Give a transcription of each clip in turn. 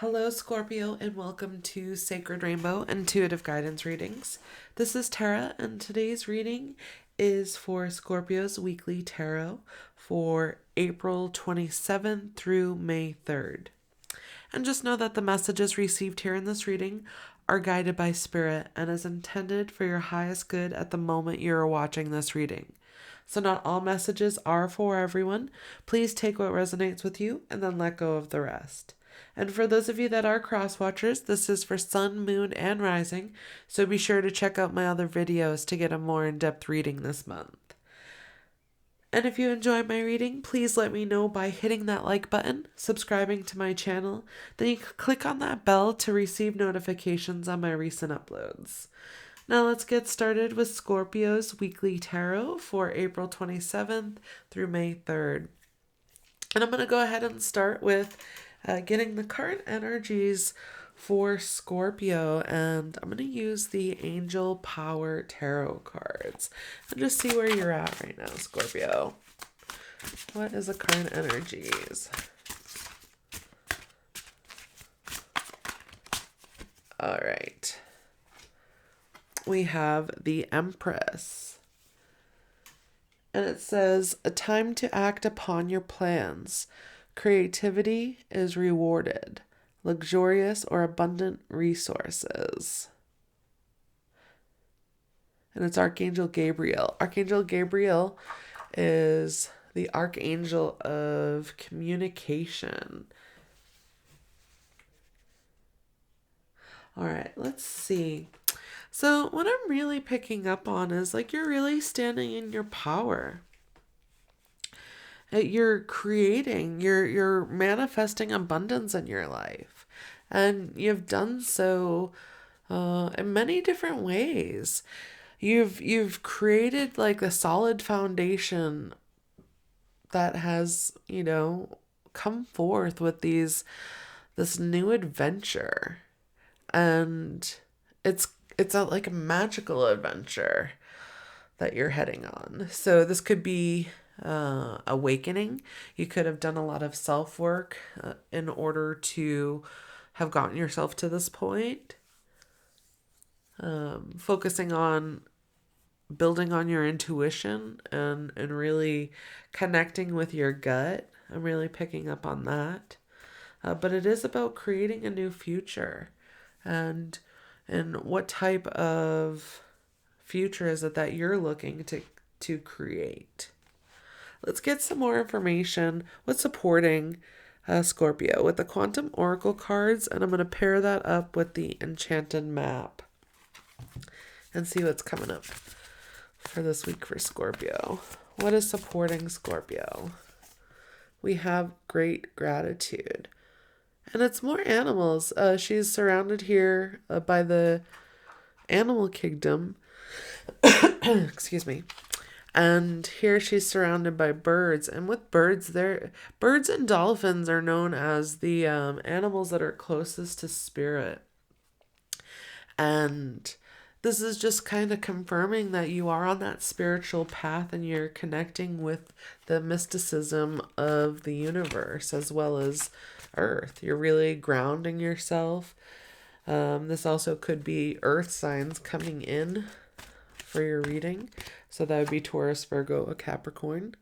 Hello, Scorpio, and welcome to Sacred Rainbow Intuitive Guidance Readings. This is Tara, and today's reading is for Scorpio's weekly tarot for April 27th through May 3rd. And just know that the messages received here in this reading are guided by Spirit and is intended for your highest good at the moment you are watching this reading. So not all messages are for everyone. Please take what resonates with you and then let go of the rest. And for those of you that are cross watchers, this is for Sun, Moon, and Rising, so be sure to check out my other videos to get a more in-depth reading this month. And if you enjoy my reading, please let me know by hitting that like button, subscribing to my channel, then you can click on that bell to receive notifications on my recent uploads. Now let's get started with Scorpio's weekly tarot for April 27th through May 3rd. And I'm going to go ahead and start with getting the current energies for Scorpio, and I'm going to use the Angel Power Tarot cards and just see where you're at right now, Scorpio. What is the current energies? All right. We have the Empress. And it says, a time to act upon your plans. Creativity is rewarded. Luxurious or abundant resources. And it's Archangel Gabriel. Archangel Gabriel is the archangel of communication. All right, let's see. So what I'm really picking up on is like you're really standing in your power. You're creating, you're manifesting abundance in your life. And you've done so in many different ways. You've created like a solid foundation that has, come forth with this new adventure. And it's like a magical adventure that you're heading on. So this could be awakening. You could have done a lot of self-work in order to have gotten yourself to this point. Focusing on building on your intuition and really connecting with your gut. I'm really picking up on that. But it is about creating a new future. And what type of future is it that you're looking to create? Let's get some more information. What's supporting Scorpio with the Quantum Oracle cards, and I'm going to pair that up with the Enchanted Map and see what's coming up for this week for Scorpio. What is supporting Scorpio? We have great gratitude. And it's more animals. She's surrounded here by the animal kingdom. Excuse me. And here she's surrounded by birds. And with birds, birds and dolphins are known as the animals that are closest to spirit. And this is just kind of confirming that you are on that spiritual path and you're connecting with the mysticism of the universe as well as Earth. You're really grounding yourself. This also could be Earth signs coming in for your reading. So that would be Taurus, Virgo, or Capricorn.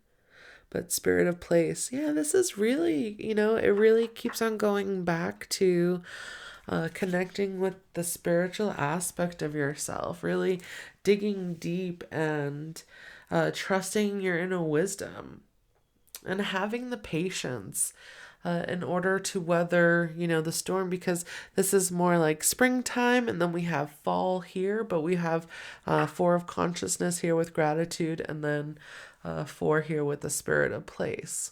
But Spirit of Place. Yeah, this is really, it really keeps on going back to connecting with the spiritual aspect of yourself. Really digging deep and trusting your inner wisdom. And having the patience in order to weather, the storm, because this is more like springtime and then we have fall here, but we have 4 of consciousness here with gratitude and then 4 here with the Spirit of Place.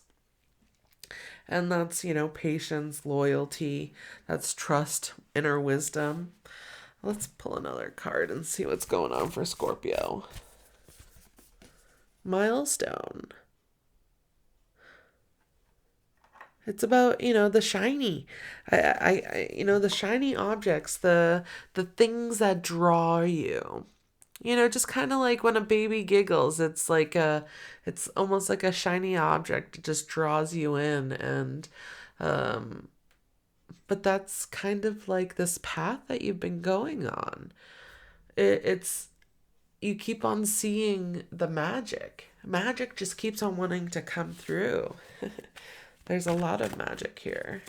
And that's, patience, loyalty, that's trust, inner wisdom. Let's pull another card and see what's going on for Scorpio. Milestone. It's about, the shiny, the shiny objects, the things that draw you. Just kind of like when a baby giggles, it's almost like a shiny object. It just draws you in, and But that's kind of like this path that you've been going on. It's you keep on seeing the magic. Magic just keeps on wanting to come through. There's a lot of magic here.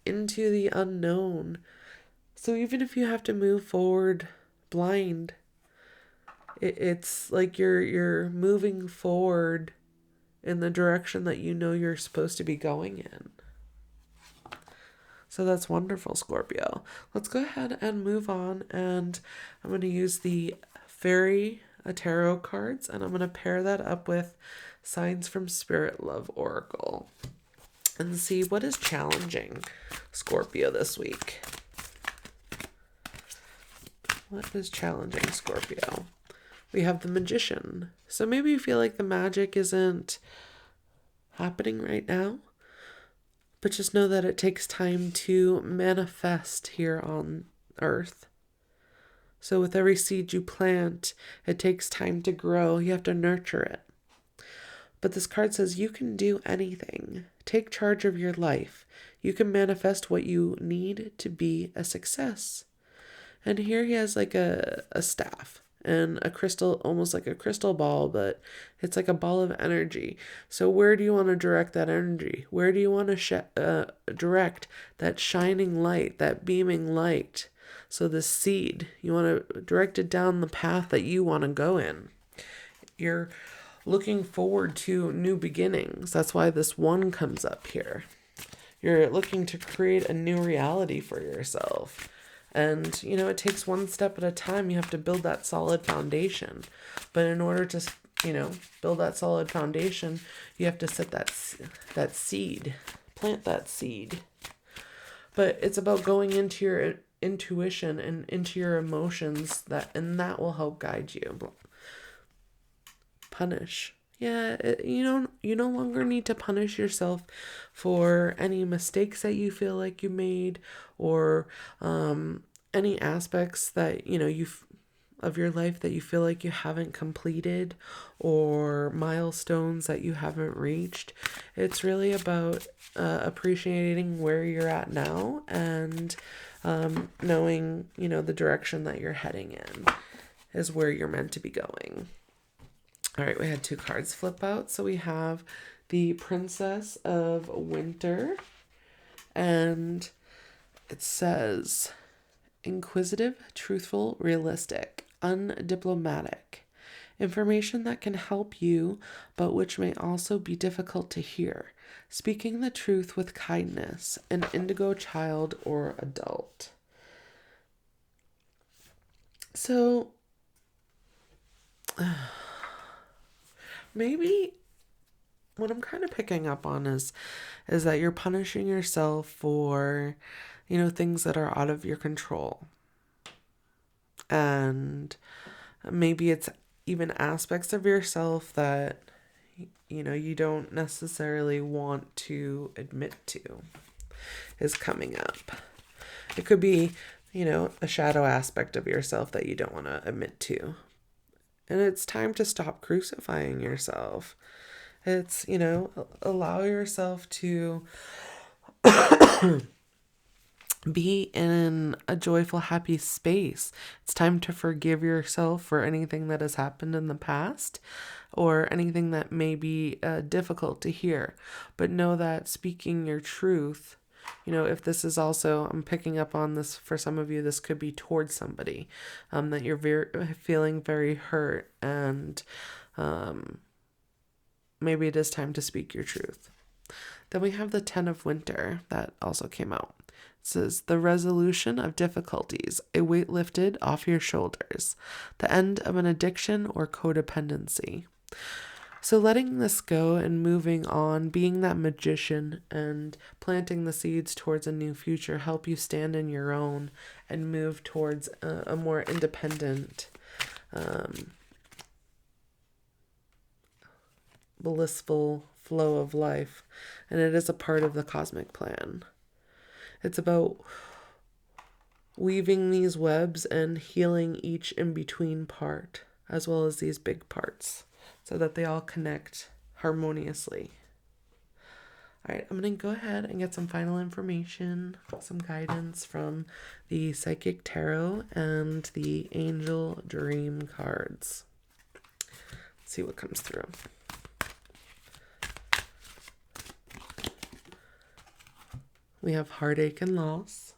Into the unknown. So even if you have to move forward blind, it's like you're moving forward in the direction that you know you're supposed to be going in. So that's wonderful, Scorpio. Let's go ahead and move on, and I'm going to use the Fairy Tarot cards, and I'm going to pair that up with Signs from Spirit Love Oracle and see what is challenging Scorpio this week. What is challenging Scorpio? We have the Magician. So maybe you feel like the magic isn't happening right now, but just know that it takes time to manifest here on Earth. So with every seed you plant, it takes time to grow. You have to nurture it. But this card says you can do anything. Take charge of your life. You can manifest what you need to be a success. And here he has like a staff and a crystal, almost like a crystal ball, but it's like a ball of energy. So where do you want to direct that energy? Where do you want to direct that shining light, that beaming light? So the seed, you want to direct it down the path that you want to go in. You're looking forward to new beginnings. That's why this one comes up here. You're looking to create a new reality for yourself. And, it takes one step at a time. You have to build that solid foundation. But in order to, build that solid foundation, you have to set that seed, plant that seed. But it's about going into your intuition and into your emotions, and that will help guide you. Punish. Yeah, you no longer need to punish yourself for any mistakes that you feel like you made, or any aspects that of your life that you feel like you haven't completed, or milestones that you haven't reached. It's really about appreciating where you're at now, and knowing the direction that you're heading in is where you're meant to be going. All right, we had 2 cards flip out. So we have the Princess of Winter, and it says, inquisitive, truthful, realistic, undiplomatic. Information that can help you, but which may also be difficult to hear. Speaking the truth with kindness, an indigo child or adult. So, maybe what I'm kind of picking up on is that you're punishing yourself for, things that are out of your control. And maybe it's even aspects of yourself that, you don't necessarily want to admit to is coming up. It could be, a shadow aspect of yourself that you don't want to admit to. And it's time to stop crucifying yourself. It's, allow yourself to be in a joyful, happy space. It's time to forgive yourself for anything that has happened in the past, or anything that may be difficult to hear. But know that speaking your truth, if this is also, I'm picking up on this for some of you, this could be towards somebody that you're feeling very hurt, and maybe it is time to speak your truth. Then we have the 10 of Winter that also came out. It says, the resolution of difficulties, a weight lifted off your shoulders, the end of an addiction or codependency. So letting this go and moving on, being that magician and planting the seeds towards a new future, help you stand in your own and move towards a more independent, blissful flow of life. And it is a part of the cosmic plan. It's about weaving these webs and healing each in-between part, as well as these big parts, so that they all connect harmoniously. All right, I'm going to go ahead and get some final information, some guidance from the Psychic Tarot and the Angel Dream cards. Let's see what comes through. We have heartache and loss.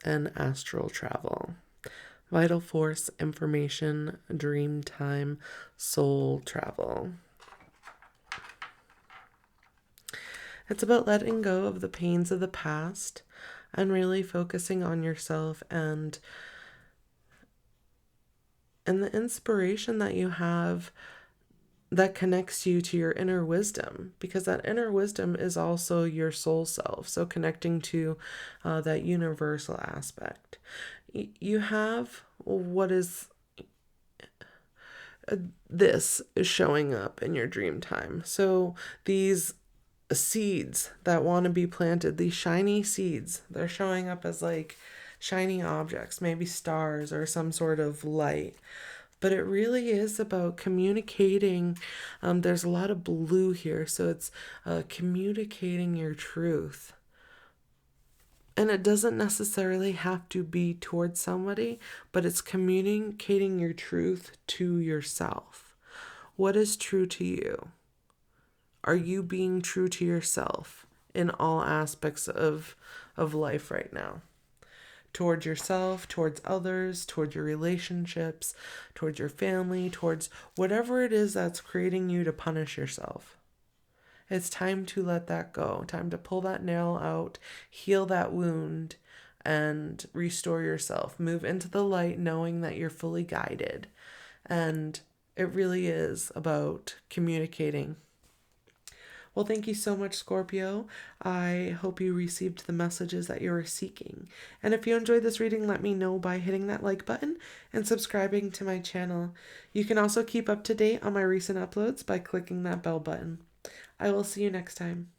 And astral travel. Vital force, information, dream time, soul travel. It's about letting go of the pains of the past and really focusing on yourself and the inspiration that you have that connects you to your inner wisdom, because that inner wisdom is also your soul self. So connecting to that universal aspect. You have what is this is showing up in your dream time. So these seeds that want to be planted, these shiny seeds, they're showing up as like shiny objects, maybe stars or some sort of light. But it really is about communicating. There's a lot of blue here, so it's communicating your truth. And it doesn't necessarily have to be towards somebody, but it's communicating your truth to yourself. What is true to you? Are you being true to yourself in all aspects of life right now? Towards yourself, towards others, towards your relationships, towards your family, towards whatever it is that's creating you to punish yourself. It's time to let that go. Time to pull that nail out, heal that wound, and restore yourself. Move into the light knowing that you're fully guided. And it really is about communicating. Well, thank you so much, Scorpio. I hope you received the messages that you were seeking. And if you enjoyed this reading, let me know by hitting that like button and subscribing to my channel. You can also keep up to date on my recent uploads by clicking that bell button. I will see you next time.